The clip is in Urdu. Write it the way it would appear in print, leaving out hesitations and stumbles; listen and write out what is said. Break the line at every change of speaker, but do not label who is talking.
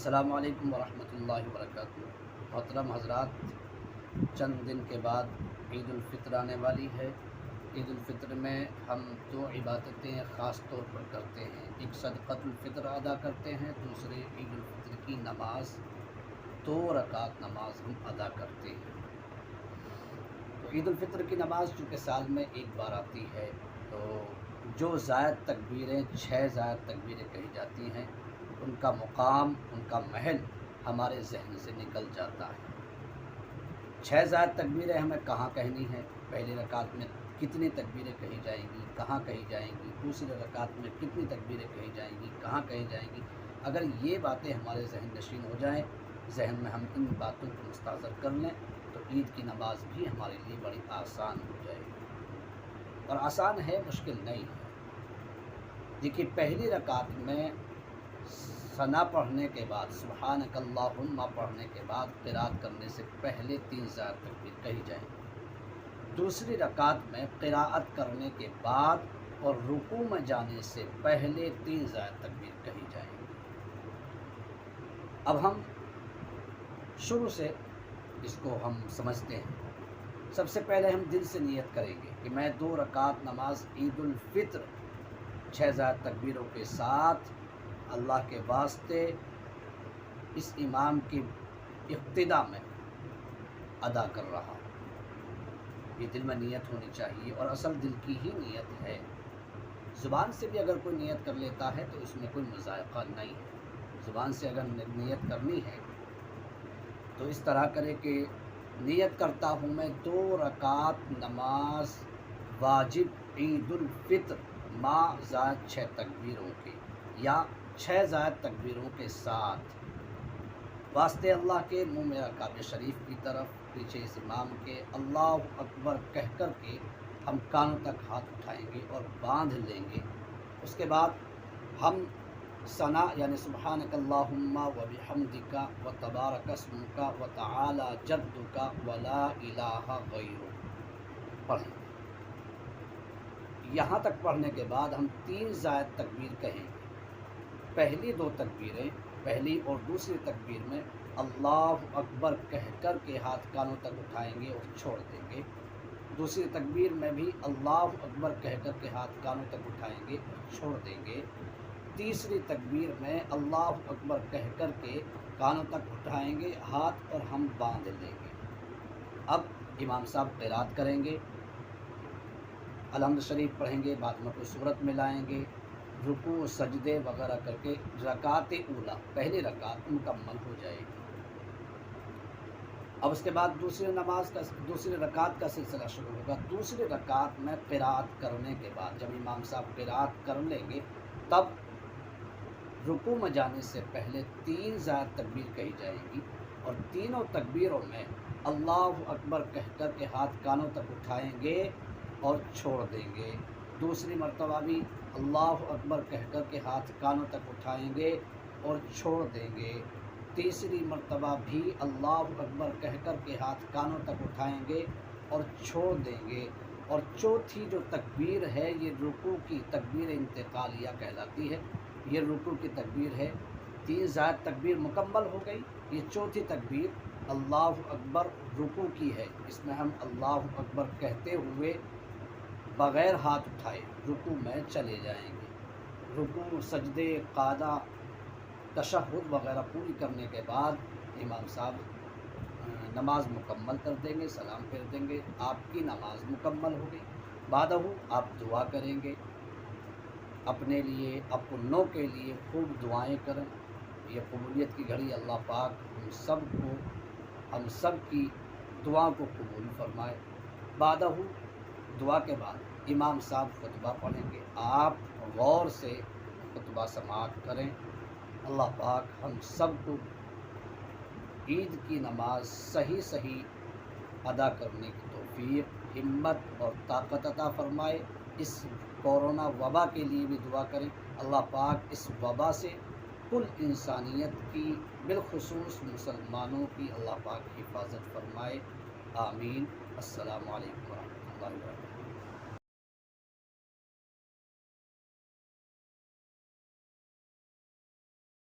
السلام علیکم ورحمۃ اللہ وبرکاتہ۔ محترم حضرات، چند دن کے بعد عید الفطر آنے والی ہے۔ عید الفطر میں ہم دو عبادتیں خاص طور پر کرتے ہیں، ایک صدقۃ الفطر ادا کرتے ہیں، دوسرے عید الفطر کی نماز 2 رکعت نماز ہم ادا کرتے ہیں۔ تو عید الفطر کی نماز چونکہ سال میں ایک بار آتی ہے، تو جو زائد تکبیریں 6 زائد تکبیریں کہی جاتی ہیں، ان کا مقام، ان کا محل ہمارے ذہن سے نکل جاتا ہے۔ 6 زائد تکبیریں ہمیں کہاں کہنی ہیں، پہلی رکعت میں کتنی تکبیریں کہی جائیں گی، کہاں کہی جائیں گی، دوسری رکعت میں کتنی تکبیریں کہی جائیں گی، کہاں کہی جائیں گی، اگر یہ باتیں ہمارے ذہن نشین ہو جائیں، ذہن میں ہم ان باتوں کو مستحضر کر لیں، تو عید کی نماز بھی ہمارے لیے بڑی آسان ہو جائے گی۔ اور آسان ہے، مشکل نہیں ہے۔ دیکھیے، پہلی رکعت میں ثنا پڑھنے کے بعد، سبحانک اللہم پڑھنے کے بعد قرأت کرنے سے پہلے 3 زائد تکبیر کہی جائیں گی۔ دوسری رکعت میں قراءت کرنے کے بعد اور رکوع میں جانے سے پہلے 3 زائد تکبیر کہی جائیں گی۔ اب ہم شروع سے اس کو ہم سمجھتے ہیں۔ سب سے پہلے ہم دل سے نیت کریں گے کہ میں 2 رکعت نماز عید الفطر 6 زائد تکبیروں کے ساتھ اللہ کے واسطے اس امام کی اقتداء میں ادا کر رہا ہوں۔ یہ دل میں نیت ہونی چاہیے، اور اصل دل کی ہی نیت ہے۔ زبان سے بھی اگر کوئی نیت کر لیتا ہے تو اس میں کوئی مذائقہ نہیں ہے۔ زبان سے اگر نیت کرنی ہے تو اس طرح کرے کہ نیت کرتا ہوں میں 2 رکعت نماز واجب عید الفطر ما زائد 6 تکبیروں کے، یا 6 زائد تکبیروں کے ساتھ، واسطے اللہ کے منہ میرا کعبہ شریف کی طرف، پیچھے اس امام کے اللہ اکبر کہہ کر کے ہم کانوں تک ہاتھ اٹھائیں گے اور باندھ لیں گے۔ اس کے بعد ہم ثنا یعنی سبحانک اللہم و بحمدک و تبارک اسمک و تعالی جدک و لا الہ غیرک پڑھیں گے۔ یہاں تک پڑھنے کے بعد ہم 3 زائد تکبیر کہیں گے۔ پہلی 2 تکبیریں، پہلی اور دوسری تکبیر میں اللہ اکبر کہہ کر کے ہاتھ کانوں تک اٹھائیں گے اور چھوڑ دیں گے۔ دوسری تکبیر میں بھی اللہ اکبر کہہ کر کے ہاتھ کانوں تک اٹھائیں گے اور چھوڑ دیں گے۔ تیسری تکبیر میں اللہ اکبر کہہ کر کے کانوں تک اٹھائیں گے ہاتھ اور ہم باندھ لیں گے۔ اب امام صاحب قرأت کریں گے، الحمد شریف پڑھیں گے، بعد میں کوئی سورت ملائیں گے، رکوع سجدے وغیرہ کر کے رکعت اولا پہلی رکعت مکمل ہو جائے گی۔ اب اس کے بعد دوسری رکعت کا سلسلہ شروع ہوگا۔ دوسری رکعت میں قرأت کرنے کے بعد جب امام صاحب قرأت کر لیں گے، تب رکوع میں جانے سے پہلے 3 زائد تکبیر کہی جائے گی، اور تینوں تکبیروں میں اللہ اکبر کہہ کر کے ہاتھ کانوں تک اٹھائیں گے اور چھوڑ دیں گے۔ دوسری مرتبہ بھی اللہ اکبر کہہ کر کے ہاتھ کانوں تک اٹھائیں گے اور چھوڑ دیں گے۔ تیسری مرتبہ بھی اللہ اکبر کہہ کر کے ہاتھ کانوں تک اٹھائیں گے اور چھوڑ دیں گے۔ اور چوتھی جو تکبیر ہے، یہ رکوع کی تکبیر انتقالیہ کہلاتی ہے۔ یہ رکوع کی تکبیر ہے۔ 3 زائد تکبیر مکمل ہو گئی، یہ چوتھی تکبیر اللہ اکبر رکوع کی ہے۔ اس میں ہم اللہ اکبر کہتے ہوئے بغیر ہاتھ اٹھائے رکوع میں چلے جائیں گے۔ رکوع، سجدے، قعدہ، تشہد وغیرہ پوری کرنے کے بعد امام صاحب نماز مکمل کر دیں گے، سلام پھیر دیں گے، آپ کی نماز مکمل ہو گئی۔ بعدہ آپ دعا کریں گے، اپنے لیے، اپنوں کے لیے خوب دعائیں کریں۔ یہ قبولیت کی گھڑی اللہ پاک ہم سب کی دعاؤں کو قبول فرمائے۔ بعدہ دعا کے بعد امام صاحب خطبہ پڑھیں گے، آپ غور سے خطبہ سماعت کریں۔ اللہ پاک ہم سب کو عید کی نماز صحیح ادا کرنے کی توفیق، ہمت اور طاقت عطا فرمائے۔ اس کورونا وبا کے لیے بھی دعا کریں، اللہ پاک اس وبا سے کل انسانیت کی، بالخصوص مسلمانوں کی اللہ پاک حفاظت فرمائے، آمین۔ السلام علیکم ورحمۃ اللہ وبرکاتہ۔